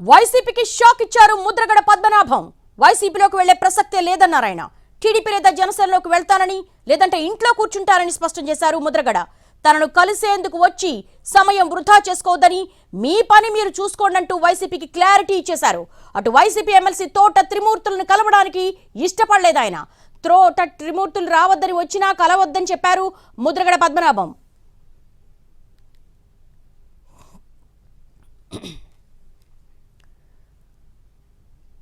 వైసీపీకి షాక్ ఇచ్చారు ముద్రగడ పద్మనాభం. వైసీపీలోకి వెళ్లే ప్రసక్తే లేదన్నారాయన. టీడీపీ లేదా జనసేనలోకి వెళ్తానని లేదంటే ఇంట్లో కూర్చుంటారని స్పష్టం చేశారు ముద్రగడ. తనను కలిసేందుకు వచ్చి సమయం వృధా చేసుకోవద్దని, మీ పని మీరు చూసుకోండంటూ వైసీపీకి క్లారిటీ ఇచ్చేశారు. అటు వైసీపీ ఎమ్మెల్సీ తోట త్రిమూర్తులను కలవడానికి ఇష్టపడలేదు ఆయన. తోట త్రిమూర్తులు రావద్దని వచ్చినా కలవద్దని చెప్పారు ముద్రగడ పద్మనాభం.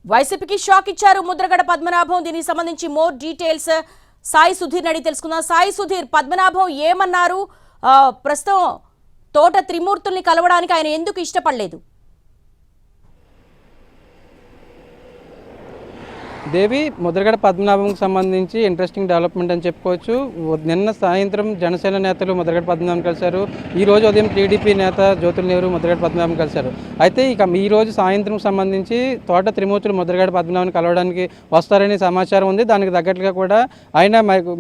వైసీపీకి షాక్ ఇచ్చారు ముద్రగడ పద్మనాభం. దీనికి సంబంధించి మోర్ డీటెయిల్స్ సాయి సుధీర్ అడిగి తెలుసుకుందాం. సాయి సుధీర్, పద్మనాభం ఏమన్నారు? ప్రస్తుతం తోట త్రిమూర్తుల్ని కలవడానికి ఆయన ఎందుకు ఇష్టపడలేదు? దేవి, ముద్రగడ పద్మనాభంకి సంబంధించి ఇంట్రెస్టింగ్ డెవలప్మెంట్ అని చెప్పుకోవచ్చు. నిన్న సాయంత్రం జనసేన నేతలు ముద్రగడ పద్మనాభం కలిశారు. ఈ రోజు ఉదయం టీడీపీ నేత జ్యోతుల నెహ్రూ ముద్రగడ పద్మనాభం కలిశారు. అయితే ఇక ఈ రోజు సాయంత్రం సంబంధించి తోట త్రిమూర్తులు ముద్రగడ పద్మనాభం కలవడానికి వస్తారని సమాచారం ఉంది. దానికి తగ్గట్టుగా కూడా ఆయన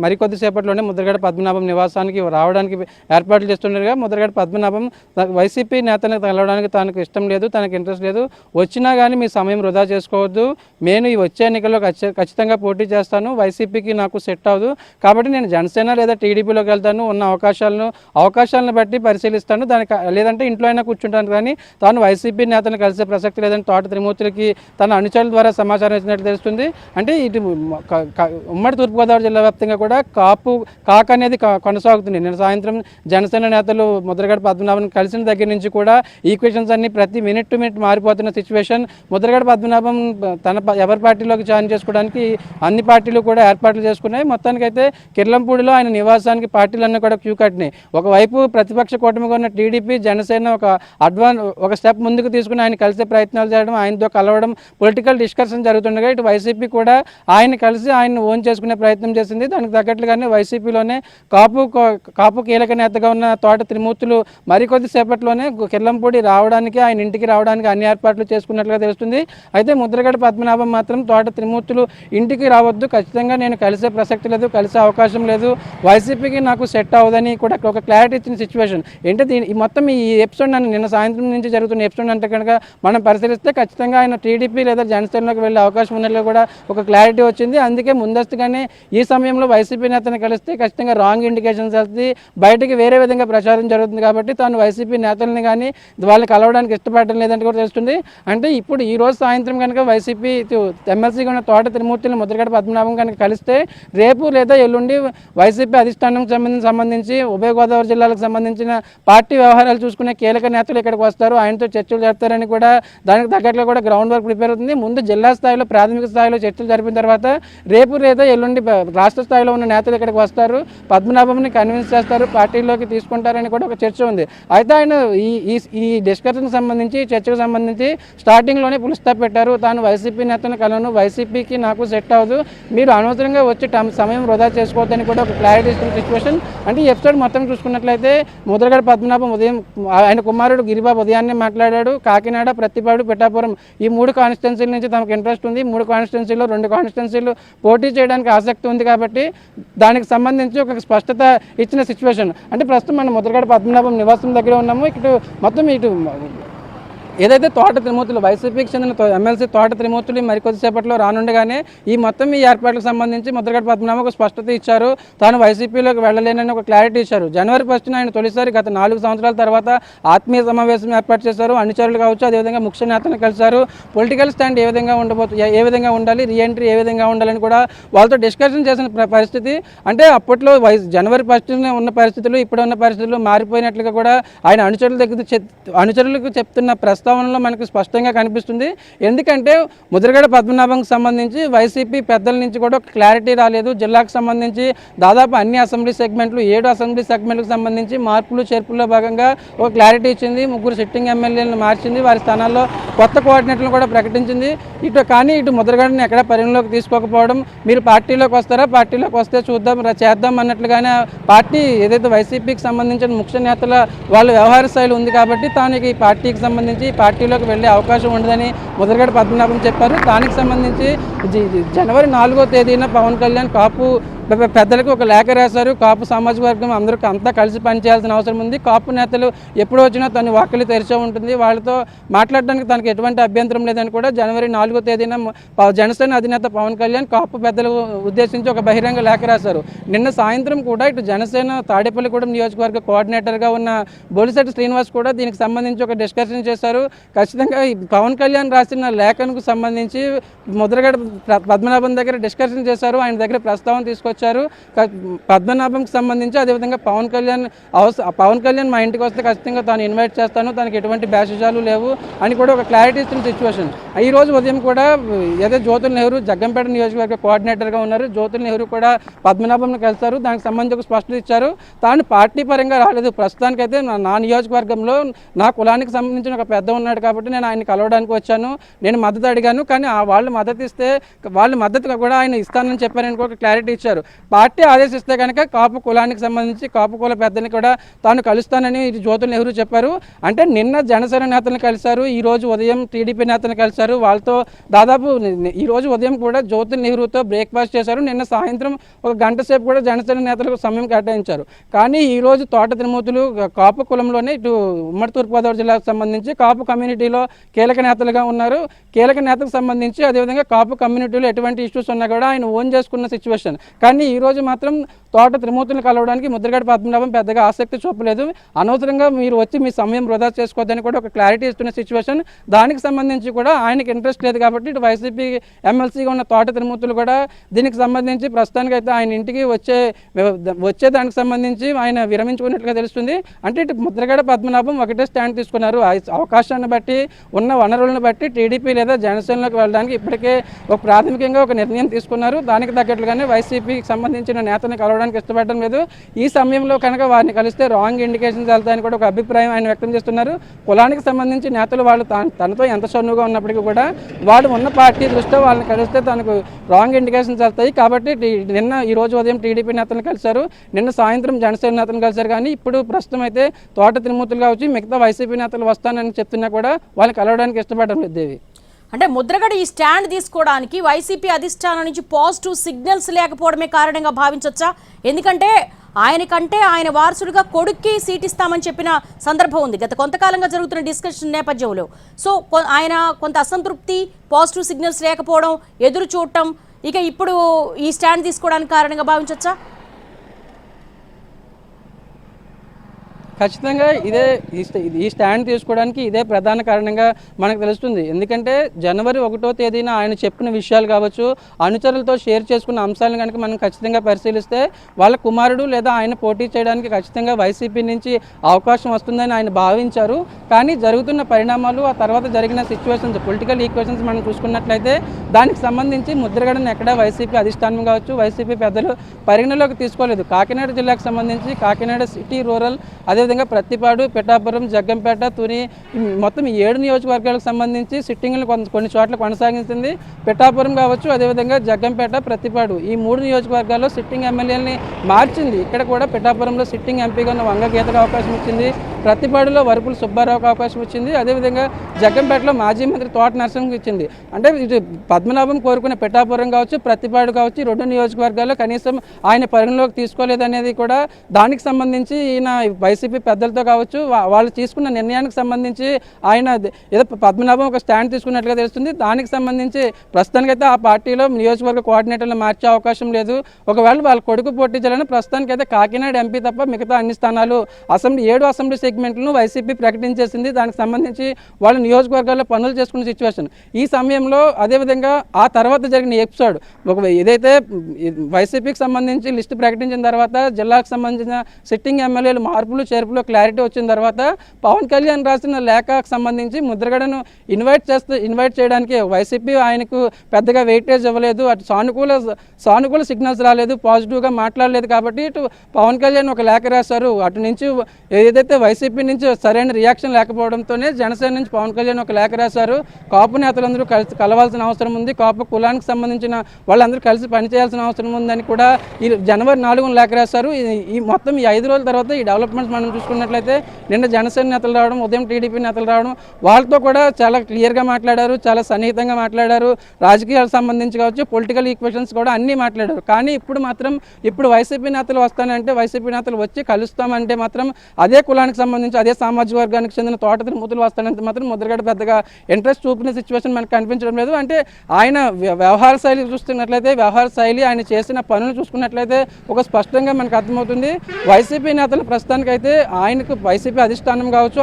మరికొద్దిసేపట్లోనే ముద్రగడ పద్మనాభం నివాసానికి రావడానికి ఏర్పాట్లు చేస్తుండగా ముద్రగడ పద్మనాభం వైసీపీ నేతను కలవడానికి తనకు ఇష్టం లేదు, తనకు ఇంట్రెస్ట్ లేదు, వచ్చినా కానీ మీ సమయం వృధా చేసుకోవద్దు, నేను ఈ వచ్చే ఎన్నికల్లో ఖచ్చితంగా పోటీ చేస్తాను, వైసీపీకి నాకు సెట్ అవ్వదు, కాబట్టి నేను జనసేన లేదా టీడీపీలోకి వెళ్తాను, ఉన్న అవకాశాలను బట్టి పరిశీలిస్తాను, దానికి లేదంటే ఇంట్లో అయినా కూర్చుంటాను, కానీ తాను వైసీపీ నేతను కలిసే ప్రసక్తి లేదని తోట త్రిమూర్తులకి తన అనుచరుల ద్వారా సమాచారం ఇచ్చినట్టు తెలుస్తుంది. అంటే ఇటు ఉమ్మడి తూర్పుగోదావరి జిల్లా వ్యాప్తంగా కూడా కాక అనేది కొనసాగుతుంది. నేను సాయంత్రం జనసేన నేతలు ముద్రగడ పద్మనాభం కలిసిన దగ్గర నుంచి కూడా ఈక్వేషన్స్ అన్ని ప్రతి మినిట్ టు మినిట్ మారిపోతున్న సిచ్యువేషన్. ముద్రగడ పద్మనాభం ఎవరి పార్టీలోకి జాయిన్ చేసుకోవడానికి అన్ని పార్టీలు కూడా ఏర్పాట్లు చేసుకున్నాయి. మొత్తానికైతే కిర్లంపూడిలో ఆయన నివాసానికి పార్టీలన్నీ కూడా క్యూ కట్టినాయి. ఒకవైపు ప్రతిపక్ష కూటమిగా ఉన్న టీడీపీ, జనసేన ఒక స్టెప్ ముందుకు తీసుకుని ఆయన కలిసే ప్రయత్నాలు చేయడం, ఆయనతో కలవడం, పొలిటికల్ డిస్కషన్ జరుగుతుండగా ఇటు వైసీపీ కూడా ఆయన కలిసి ఆయన ఓన్ చేసుకునే ప్రయత్నం చేసింది. దానికి తగ్గట్లుగానే వైసీపీలోనే కాపు కీలక నేతగా ఉన్న తోట త్రిమూర్తులు మరికొద్దిసేపట్లోనే కిర్లంపూడి రావడానికి, ఆయన ఇంటికి రావడానికి అన్ని ఏర్పాట్లు చేసుకున్నట్లుగా తెలుస్తుంది. అయితే ముద్రగడ పద్మనాభం మాత్రం తోట త్రిమూర్తులు ఇంటికి రావద్దు, ఖచ్చితంగా నేను కలిసే ప్రసక్తి లేదు, కలిసే అవకాశం లేదు, వైసీపీకి నాకు సెట్ అవ్వదని కూడా ఒక క్లారిటీ ఇచ్చిన సిచ్యువేషన్. ఏంటంటే మొత్తం ఈ ఎపిసోడ్ నిన్న సాయంత్రం నుంచి జరుగుతున్న ఎపిసోడ్ అంటే కనుక మనం పరిశీలిస్తే ఖచ్చితంగా ఆయన టీడీపీ లేదా జనసేనలోకి వెళ్ళే అవకాశం ఉన్నట్లు కూడా ఒక క్లారిటీ వచ్చింది. అందుకే ముందస్తుగానే ఈ సమయంలో వైసీపీ నేతను కలిస్తే ఖచ్చితంగా రాంగ్ ఇండికేషన్స్ వెళ్తుంది, బయటికి వేరే విధంగా ప్రచారం జరుగుతుంది, కాబట్టి తాను వైసీపీ నేతల్ని కానీ వాళ్ళని కలవడానికి ఇష్టపడడం లేదంటే కూడా తెలుస్తుంది. అంటే ఇప్పుడు ఈ రోజు సాయంత్రం కనుక వైసీపీ ఎమ్మెల్సీగా ఉన్న తోట త్రిమూర్తులు ముద్రగడ పద్మనాభం కనుక కలిస్తే రేపు లేదా ఎల్లుండి వైసీపీ అధిష్టానం సంబంధించి ఉభయ గోదావరి జిల్లాలకు సంబంధించిన పార్టీ వ్యవహారాలు చూసుకునే కీలక నేతలు ఇక్కడికి వస్తారు, ఆయనతో చర్చలు జరుపుతారని కూడా దానికి తగ్గట్లు కూడా గ్రౌండ్ వర్క్ ప్రిపేర్ అవుతుంది. ముందు జిల్లా స్థాయిలో ప్రాథమిక స్థాయిలో చర్చలు జరిపిన తర్వాత రేపు లేదా ఎల్లుండి రాష్ట్ర స్థాయిలో ఉన్న నేతలు ఇక్కడికి వస్తారు, పద్మనాభంని కన్విన్స్ చేస్తారు, పార్టీలోకి తీసుకుంటారని కూడా ఒక చర్చ ఉంది. అయితే ఆయన ఈ డిస్కషన్ సంబంధించి, చర్చకు సంబంధించి స్టార్టింగ్లోనే పుల్ స్టాప్ పెట్టారు. తాను వైసీపీ నేతను కలను, వైసీపీకి నాకు సెట్ అవ్వదు, మీరు అనవసరంగా వచ్చి సమయం వృధా చేసుకోవద్దని కూడా ఒక క్లారిటీ ఇస్తున్న సిచ్యువేషన్. అంటే ఈ ఎపిసోడ్ మొత్తం చూసుకున్నట్లయితే ముద్రగడ పద్మనాభం ఉదయం ఆయన కుమారుడు గిరిబాబు ఉదయాన్నే మాట్లాడాడు. కాకినాడ, ప్రతిపాడు, పిఠాపురం ఈ 3 కాన్స్టిట్యున్సీల నుంచి తమకు ఇంట్రెస్ట్ ఉంది, 3 కాన్స్టిట్యున్సీలో 2 కాన్స్టిట్యున్సీలు పోటీ చేయడానికి ఆసక్తి ఉంది, కాబట్టి దానికి సంబంధించి ఒక స్పష్టత ఇచ్చిన సిచ్యువేషన్. అంటే ప్రస్తుతం మనం ముద్రగడ పద్మనాభం నివాసం దగ్గర ఉన్నాము. ఇటు మొత్తం ఏదైతే తోట త్రిమూర్తులు వైసీపీకి చెందిన ఎమ్మెల్సీ తోట త్రిమూర్తులు మరికొద్దిసేపట్లో రానుండగానే ఈ ఏర్పాట్లకు సంబంధించి ముద్రగడ పద్మనాభం ఒక స్పష్టత ఇచ్చారు. తాను వైసీపీలోకి వెళ్ళలేనని ఒక క్లారిటీ ఇచ్చారు. జనవరి 1న ఆయన తొలిసారి గత 4 సంవత్సరాల తర్వాత ఆత్మీయ సమావేశం ఏర్పాటు చేశారు. అనుచరులు కావచ్చు, అదేవిధంగా ముఖ్య నేతలను కలిశారు. పొలిటికల్ స్టాండ్ ఏ విధంగా ఉండాలి, రీఎంట్రీ ఏ విధంగా ఉండాలని కూడా వాళ్ళతో డిస్కషన్ చేసిన పరిస్థితి. అంటే అప్పట్లో జనవరి 1న ఉన్న పరిస్థితులు ఇప్పుడు ఉన్న పరిస్థితులు మారిపోయినట్లుగా కూడా ఆయన అనుచరులకు చెప్తున్న ప్రస్తావనలో మనకు స్పష్టంగా కనిపిస్తుంది. ఎందుకంటే ముద్రగడ పద్మనాభంకి సంబంధించి వైసీపీ పెద్దల నుంచి కూడా ఒక క్లారిటీ రాలేదు. జిల్లాకు సంబంధించి దాదాపు అన్ని అసెంబ్లీ సెగ్మెంట్లు 7 అసెంబ్లీ సెగ్మెంట్లకు సంబంధించి మార్పులు చేర్పుల్లో భాగంగా ఒక క్లారిటీ ఇచ్చింది. 3 సిట్టింగ్ ఎమ్మెల్యేలను మార్చింది, వారి స్థానాల్లో కొత్త కోఆర్డినేటర్లను కూడా ప్రకటించింది. కానీ ఇటు ముద్రగడని ఎక్కడ పరిగణలోకి తీసుకోకపోవడం, మీరు పార్టీలోకి వస్తారా, పార్టీలోకి వస్తే చేద్దాం అన్నట్లుగానే పార్టీ ఏదైతే వైసీపీకి సంబంధించిన ముఖ్య నేతల వాళ్ళ వ్యవహార శైలి ఉంది, కాబట్టి తాను ఈ పార్టీకి సంబంధించి పార్టీలోకి వెళ్ళే అవకాశం ఉండదని ముద్రగడ పద్మనాభం చెప్పారు. దానికి సంబంధించి జనవరి 4వ తేదీన పవన్ కళ్యాణ్ పెద్దలకు ఒక లేఖ రాశారు. కాపు సామాజిక వర్గం అందరికీ అంతా కలిసి పనిచేయాల్సిన అవసరం ఉంది. కాపు నేతలు ఎప్పుడు వచ్చినా తన వాకిలి తెరిచే ఉంటుంది, వాళ్ళతో మాట్లాడడానికి తనకు ఎటువంటి అభ్యంతరం లేదని కూడా జనవరి 4వ తేదీన జనసేన అధినేత పవన్ కళ్యాణ్ కాపు పెద్దలు ఉద్దేశించి ఒక బహిరంగ లేఖ రాశారు. నిన్న సాయంత్రం కూడా ఇటు జనసేన తాడేపల్లిగూడెం నియోజకవర్గ కోఆర్డినేటర్గా ఉన్న బొలిశెట్టి శ్రీనివాస్ కూడా దీనికి సంబంధించి ఒక డిస్కషన్ చేశారు. ఖచ్చితంగా పవన్ కళ్యాణ్ రాసిన లేఖకు సంబంధించి ముద్రగడ పద్మనాభం దగ్గర డిస్కషన్ చేశారు. ఆయన దగ్గర ప్రస్తావన తీసుకొచ్చారు. పద్మనాభంకి సంబంధించి అదేవిధంగా పవన్ కళ్యాణ్ మా ఇంటికి వస్తే ఖచ్చితంగా తాను ఇన్వైట్ చేస్తాను, తనకి ఎటువంటి బ్యాషజాలు లేవు అని కూడా ఒక క్లారిటీ ఇస్తున్న సిచ్యువేషన్. ఈరోజు ఉదయం కూడా ఏదో జ్యోతుల్ నెహ్రూ జగ్గంపేట నియోజకవర్గ కోఆర్డినేటర్గా ఉన్నారు. జ్యోతుల్ నెహ్రూ కూడా పద్మనాభంను కలిశారు. దానికి సంబంధించి ఒక స్పష్టత ఇచ్చారు. తాను పార్టీ పరంగా రాలేదు, ప్రస్తుతానికైతే నా నియోజకవర్గంలో నా కులానికి సంబంధించిన ఒక పెద్ద ఉన్నాడు కాబట్టి నేను ఆయన్ని కలవడానికి వచ్చాను, నేను మద్దతు అడిగాను, కానీ వాళ్ళు మద్దతు ఇస్తే వాళ్ళ మద్దతు కూడా ఆయన ఇస్తానని చెప్పారని ఒక క్లారిటీ ఇచ్చారు. పార్టీ ఆదేశిస్తే కనుక కాపు కులానికి సంబంధించి కాపు కుల పెద్దని కూడా తాను కలుస్తానని జ్యోతుల్ నెహ్రూ చెప్పారు. అంటే నిన్న జనసేన నేతలను కలిశారు, ఈరోజు ఉదయం టీడీపీ నేతలను కలిశారు. వాళ్ళతో దాదాపు ఈరోజు ఉదయం కూడా జ్యోతుల్ నెహ్రూతో బ్రేక్ఫాస్ట్ చేశారు. నిన్న సాయంత్రం ఒక గంట సేపు కూడా జనసేన నేతలకు సమయం కేటాయించారు. కానీ ఈరోజు తోట తిరుమూర్తులు కాపు కులంలోనే ఇటు ఉమ్మడి తూర్పుగోదావరి జిల్లాకు సంబంధించి కాపు కమ్యూనిటీలో కీలక నేతలుగా ఉన్నారు. కీలక నేతకు సంబంధించి అదేవిధంగా కాపు కమ్యూనిటీలో ఎటువంటి ఇష్యూస్ ఉన్నా కూడా ఆయన ఓన్ చేసుకున్న సిచ్యువేషన్. కానీ ఈరోజు మాత్రం తోట త్రిమూర్తులను కలవడానికి ముద్రగడ పద్మనాభం పెద్దగా ఆసక్తి చూపలేదు. అనవసరంగా మీరు వచ్చి మీ సమయం వృధా చేసుకోవద్దని కూడా ఒక క్లారిటీ ఇస్తున్న సిచ్యువేషన్. దానికి సంబంధించి కూడా ఆయనకి ఇంట్రెస్ట్ లేదు కాబట్టి ఇటు వైసీపీ ఎమ్మెల్సీగా ఉన్న తోట త్రిమూర్తులు కూడా దీనికి సంబంధించి ప్రస్తుతానికి అయితే ఆయన ఇంటికి వచ్చే దానికి సంబంధించి ఆయన విరమించుకున్నట్లుగా తెలుస్తుంది. అంటే ఇటు ముద్రగడ పద్మనాభం ఒకటే స్టాండ్ తీసుకున్నారు. అవకాశాన్ని బట్టి ఉన్న వనరులను బట్టి టీడీపీ లేదా జనసేనలోకి వెళ్ళడానికి ఇప్పటికే ఒక ప్రాథమికంగా ఒక నిర్ణయం తీసుకున్నారు. దానికి తగ్గట్లుగానే వైసీపీకి సంబంధించిన నేతను కలవడానికి ఇష్టపడడం లేదు. ఈ సమయంలో కనుక వారిని కలిస్తే రాంగ్ ఇండికేషన్స్ వెళ్తాయని కూడా ఒక అభిప్రాయం ఆయన వ్యక్తం చేస్తున్నారు. కులానికి సంబంధించి నేతలు వాళ్ళు తనతో ఎంత చనువుగా ఉన్నప్పటికీ కూడా వాళ్ళు ఉన్న పార్టీ దృష్ట్యా వాళ్ళని కలిస్తే తనకు రాంగ్ ఇండికేషన్స్ వెళ్తాయి. కాబట్టి నిన్న ఈరోజు ఉదయం టీడీపీ నేతలను కలిశారు, నిన్న సాయంత్రం జనసేన నేతలను కలిశారు. కానీ ఇప్పుడు ప్రస్తుతం అయితే తోట తిరుమూర్తులు కావచ్చు మిగతా వైసీపీ నేతలు వస్తానని చెప్తున్నా కూడా వాళ్ళని కలవడానికి ఇష్టపడడం లేదు. దేవి, అంటే ముద్రగడ ఈ స్టాండ్ తీసుకోవడానికి వైసీపీ అధిష్టానం నుంచి పాజిటివ్ సిగ్నల్స్ లేకపోవడమే కారణంగా భావించవచ్చా? ఎందుకంటే ఆయనకంటే ఆయన వారసుడిగా కొడుక్కి సీట్ ఇస్తామని చెప్పిన సందర్భం ఉంది గత కొంతకాలంగా జరుగుతున్న డిస్కషన్ నేపథ్యంలో. సో ఆయన కొంత అసంతృప్తి, పాజిటివ్ సిగ్నల్స్ లేకపోవడం, ఎదురు చూడటం, ఇక ఇప్పుడు ఈ స్టాండ్ తీసుకోవడానికి కారణంగా భావించవచ్చా? ఖచ్చితంగా ఈ స్టాండ్ తీసుకోవడానికి ఇదే ప్రధాన కారణంగా మనకు తెలుస్తుంది. ఎందుకంటే జనవరి 1వ తేదీన ఆయన చెప్పిన విషయాలు కావచ్చు, అనుచరులతో షేర్ చేసుకున్న అంశాలను కనుక మనం ఖచ్చితంగా పరిశీలిస్తే వాళ్ళ కుమారుడు లేదా ఆయన పోటీ చేయడానికి ఖచ్చితంగా వైసీపీ నుంచి అవకాశం వస్తుందని ఆయన భావించారు. కానీ జరుగుతున్న పరిణామాలు, ఆ తర్వాత జరిగిన సిచ్యువేషన్స్, పొలిటికల్ ఈక్వేషన్స్ మనం చూసుకున్నట్లయితే దానికి సంబంధించి ముద్రగడను ఎక్కడ వైసీపీ అధిష్టానం కావచ్చు, వైసీపీ పెద్దలు పరిగణలోకి తీసుకోలేదు. కాకినాడ జిల్లాకు సంబంధించి కాకినాడ సిటీ, రూరల్, అదేవిధంగా ప్రత్తిపాడు, పిఠాపురం, జగ్గంపేట, తుని మొత్తం 7 నియోజకవర్గాలకు సంబంధించి సిట్టింగ్లు కొన్ని చోట్ల కొనసాగించింది. పిఠాపురం కావచ్చు, అదేవిధంగా జగ్గంపేట, ప్రత్తిపాడు ఈ 3 నియోజకవర్గాల్లో సిట్టింగ్ ఎమ్మెల్యేలని మార్చింది. ఇక్కడ కూడా పిఠాపురంలో సిట్టింగ్ ఎంపీగా ఉన్న వంగ గీతకు అవకాశం ఇచ్చింది, ప్రత్తిపాడులో వరపుల సుబ్బారావుకి అవకాశం వచ్చింది, అదేవిధంగా జగ్గంపేటలో మాజీ మంత్రి తోట నరసింహకి ఇచ్చింది. అంటే ఇటు పద్మనాభం కోరుకునే పిఠాపురం కావచ్చు, ప్రత్తిపాడు కావచ్చు, 2 నియోజకవర్గాల్లో కనీసం ఆయన పరిగణలోకి తీసుకోలేదనేది కూడా దానికి సంబంధించి ఈయన వైసీపీ పెద్దలతో కావచ్చు వాళ్ళు తీసుకున్న నిర్ణయానికి సంబంధించి ఆయన ఏదో పద్మనాభం ఒక స్టాండ్ తీసుకున్నట్లుగా తెలుస్తుంది. దానికి సంబంధించి ప్రస్తుతానికైతే ఆ పార్టీలో నియోజకవర్గ కోఆర్డినేటర్లు మార్చే అవకాశం లేదు. ఒకవేళ వాళ్ళ కొడుకు పోటీ చేయాలని ప్రస్తుతానికైతే కాకినాడ ఎంపీ తప్ప మిగతా అన్ని స్థానాలు 7 అసెంబ్లీ సెగ్మెంట్లను వైసీపీ ప్రకటించేసింది. దానికి సంబంధించి వాళ్ళ నియోజకవర్గాల్లో పనులు చేసుకున్న సిచ్యువేషన్. ఈ సమయంలో అదేవిధంగా ఆ తర్వాత జరిగిన ఎపిసోడ్ ఏదైతే వైసీపీకి సంబంధించి లిస్టు ప్రకటించిన తర్వాత జిల్లాకు సంబంధించిన సిట్టింగ్ ఎమ్మెల్యేలు మార్పులు చేర్పులో క్లారిటీ వచ్చిన తర్వాత పవన్ కళ్యాణ్ రాసిన లేఖకు సంబంధించి ముద్రగడను ఇన్వైట్ చేయడానికి వైసీపీ ఆయనకు పెద్దగా వెయిటేజ్ ఇవ్వలేదు. అటు సానుకూల సిగ్నల్స్ రాలేదు, పాజిటివ్గా మాట్లాడలేదు. కాబట్టి ఇటు పవన్ కళ్యాణ్ ఒక లేఖ రాశారు. అటు నుంచి ఏదైతే వైసీపీ వైసీపీ నుంచి సరైన రియాక్షన్ లేకపోవడంతోనే జనసేన నుంచి పవన్ కళ్యాణ్ ఒక లేఖ రాశారు. కాపు నేతలందరూ కలిసి కలవాల్సిన అవసరం ఉంది, కాపు కులానికి సంబంధించిన వాళ్ళందరూ కలిసి పనిచేయాల్సిన అవసరం ఉందని కూడా ఈ జనవరి 4న లేఖ రాశారు. ఈ మొత్తం ఈ 5 రోజుల తర్వాత ఈ డెవలప్మెంట్స్ మనం చూసుకున్నట్లయితే నిన్న జనసేన నేతలు రావడం, ఉదయం టీడీపీ నేతలు రావడం, వాళ్ళతో కూడా చాలా క్లియర్గా మాట్లాడారు, చాలా సన్నిహితంగా మాట్లాడారు. రాజకీయాలకు సంబంధించి కావచ్చు, పొలిటికల్ ఈక్వేషన్స్ కూడా అన్నీ మాట్లాడారు. కానీ ఇప్పుడు వైసీపీ నేతలు వస్తానంటే, వైసీపీ నేతలు వచ్చి కలుస్తామంటే మాత్రం అదే కులానికి సంబంధించి అదే సామాజిక వర్గానికి చెందిన తోట తిరుమూర్తులు వస్తానంటే మాత్రం ముద్రగడ పెద్దగా ఇంట్రెస్ట్ చూపిన సిచ్యువేషన్ మనకు కనిపించడం లేదు. అంటే ఆయన వ్యవహార శైలి చూస్తున్నట్లయితే, వ్యవహార శైలి ఆయన చేసిన పనులు చూసుకున్నట్లయితే ఒక స్పష్టంగా మనకు అర్థమవుతుంది. వైసీపీ నేతలు ప్రస్తుతానికైతే ఆయనకు వైసీపీ అధిష్టానం కావచ్చు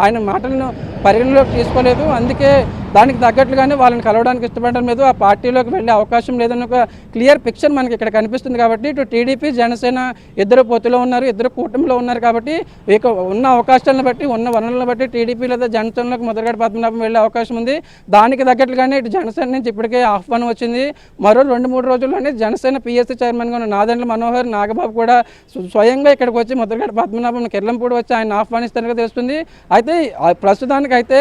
ఆయన మాటలను పరిగణలోకి తీసుకోలేదు. అందుకే దానికి తగ్గట్లుగానే వాళ్ళని కలవడానికి ఇష్టపడడం లేదు, ఆ పార్టీలోకి వెళ్ళే అవకాశం లేదని ఒక క్లియర్ పిక్చర్ మనకి ఇక్కడ కనిపిస్తుంది. కాబట్టి ఇటు టీడీపీ జనసేన ఇద్దరు పొత్తులో ఉన్నారు, ఇద్దరు కూటమిలో ఉన్నారు. కాబట్టి ఇక ఉన్న అవకాశాలను బట్టి, ఉన్న వనరులను బట్టి టీడీపీ లేదా జనసేనలోకి ముద్రగడ పద్మనాభం వెళ్ళే అవకాశం ఉంది. దానికి తగ్గట్లుగానే ఇటు జనసేన నుంచి ఇప్పటికే ఆహ్వానం వచ్చింది. మరో 2-3 రోజుల్లోనే జనసేన పిఎస్సీ చైర్మన్గా ఉన్న నాదెండ్ల మనోహర్ నాగబాబు కూడా స్వయంగా ఇక్కడికి వచ్చి ముద్రగడ పద్మనాభం కిర్లంపూడి వచ్చి ఆయన ఆహ్వానిస్తారని తెలుస్తుంది. అయితే ప్రస్తుతానికైతే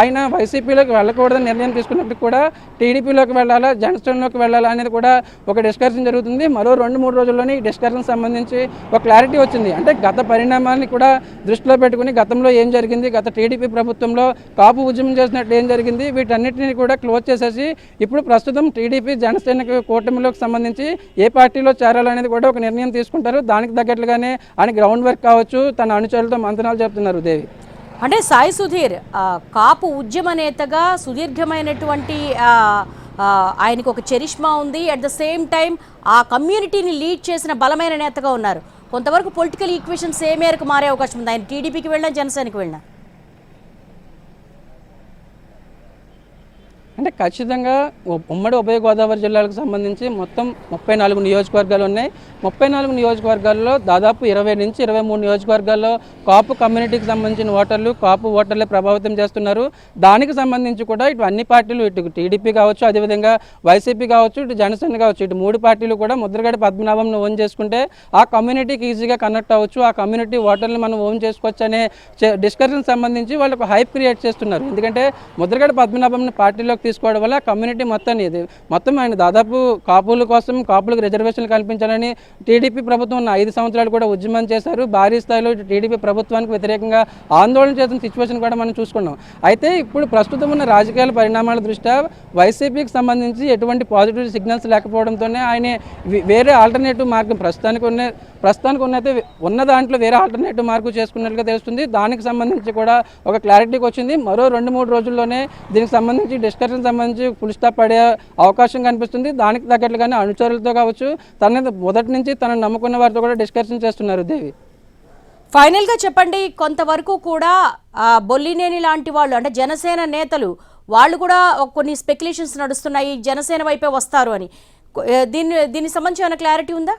ఆయన వైసీపీలోకి వెళ్ళకూడదని నిర్ణయం తీసుకున్నప్పుడు కూడా టీడీపీలోకి వెళ్ళాలా, జనసేనలోకి వెళ్ళాలా అనేది కూడా ఒక డిస్కషన్ జరుగుతుంది. మరో 2-3 రోజుల్లోనే ఈ డిస్కషన్ సంబంధించి ఒక క్లారిటీ వచ్చింది. అంటే గత పరిణామాన్ని కూడా దృష్టిలో పెట్టుకుని గతంలో ఏం జరిగింది, గత టీడీపీ ప్రభుత్వంలో కాపు ఉద్యమం చేసినట్లు ఏం జరిగింది, వీటన్నిటిని కూడా క్లోజ్ చేసేసి ఇప్పుడు ప్రస్తుతం టీడీపీ జనసేన కూటమిలోకి సంబంధించి ఏ పార్టీలో చేరాలనేది కూడా ఒక నిర్ణయం తీసుకుంటారు. దానికి తగ్గట్లుగానే ఆయన గ్రౌండ్ వర్క్ కావచ్చు, తన అనుచరులతో మంతనాలు చెప్తున్నారు. దేవి అంటే సాయి సుధీర్ కాపు ఉద్యమ నేతగా సుదీర్ఘమైనటువంటి ఆయనకు ఒక చరిష్మా ఉంది. అట్ ద సేమ్ టైం ఆ కమ్యూనిటీని లీడ్ చేసిన బలమైన నేతగా ఉన్నారు. కొంతవరకు పొలిటికల్ ఈక్వేషన్స్ ఏ మేరకు మారే అవకాశం ఉంది ఆయన టీడీపీకి వెళ్ళినా జనసేనకి వెళ్ళినా? అంటే ఖచ్చితంగా ఉమ్మడి ఉభయ గోదావరి జిల్లాలకు సంబంధించి మొత్తం 34 నియోజకవర్గాలు ఉన్నాయి. 34 నియోజకవర్గాల్లో దాదాపు 20 నుంచి 23 నియోజకవర్గాల్లో కాపు కమ్యూనిటీకి సంబంధించిన కాపు ఓటర్లే ప్రభావితం చేస్తున్నారు. దానికి సంబంధించి కూడా ఇటు అన్ని పార్టీలు, ఇటు టీడీపీ కావచ్చు, అదేవిధంగా వైసీపీ కావచ్చు, ఇటు జనసేన కావచ్చు, ఇటు 3 పార్టీలు కూడా ముద్రగడ పద్మనాభంను ఓన్ చేసుకుంటే ఆ కమ్యూనిటీకి ఈజీగా కనెక్ట్ అవ్వచ్చు, ఆ కమ్యూనిటీ ఓటర్లు మనం ఓన్ చేసుకోవచ్చు అనే డిస్కషన్ సంబంధించి వాళ్ళకు హైప్ క్రియేట్ చేస్తున్నారు. ఎందుకంటే ముద్రగడ పద్మనాభంని పార్టీలోకి తీసుకోవడం వల్ల కమ్యూనిటీ మొత్తం ఆయన దాదాపు కాపుల కోసం, కాపులకు రిజర్వేషన్లు కల్పించాలని టీడీపీ ప్రభుత్వం ఉన్న 5 సంవత్సరాలు కూడా ఉద్యమం చేశారు. భారీ స్థాయిలో టీడీపీ ప్రభుత్వానికి వ్యతిరేకంగా ఆందోళన చేసిన సిచ్యువేషన్ కూడా మనం చూసుకున్నాం. అయితే ఇప్పుడు ప్రస్తుతం ఉన్న రాజకీయాల పరిణామాల దృష్ట్యా వైసీపీకి సంబంధించి ఎటువంటి పాజిటివ్ సిగ్నల్స్ లేకపోవడంతోనే ఆయన వేరే ఆల్టర్నేటివ్ మార్గం ప్రస్తుతానికి ఉన్నైతే ఉన్న దాంట్లో వేరే ఆల్టర్నేటివ్ మార్గం చేసుకున్నట్లుగా తెలుస్తుంది. దానికి సంబంధించి కూడా ఒక క్లారిటీకి వచ్చింది. మరో 2-3 రోజుల్లోనే దీనికి సంబంధించి డిస్కషన్ సంబంధించి ఫుల్ స్టాప్ పడే అవకాశం కనిపిస్తుంది. దానికి తగ్గట్లుగానే అనుచరులతో కావచ్చు, మొదటి నుంచి తనను నమ్ముకున్న వారితో కూడా డిస్కషన్ చేస్తున్నారు. దేవి ఫైనల్గా చెప్పండి, కొంతవరకు కూడా బొల్లినేని లాంటి వాళ్ళు అంటే జనసేన నేతలు వాళ్ళు కూడా కొన్ని స్పెక్యులేషన్స్ నడుస్తున్నాయి, జనసేన వైపే వస్తారు అని. దీనికి సంబంధించి ఏమైనా క్లారిటీ ఉందా?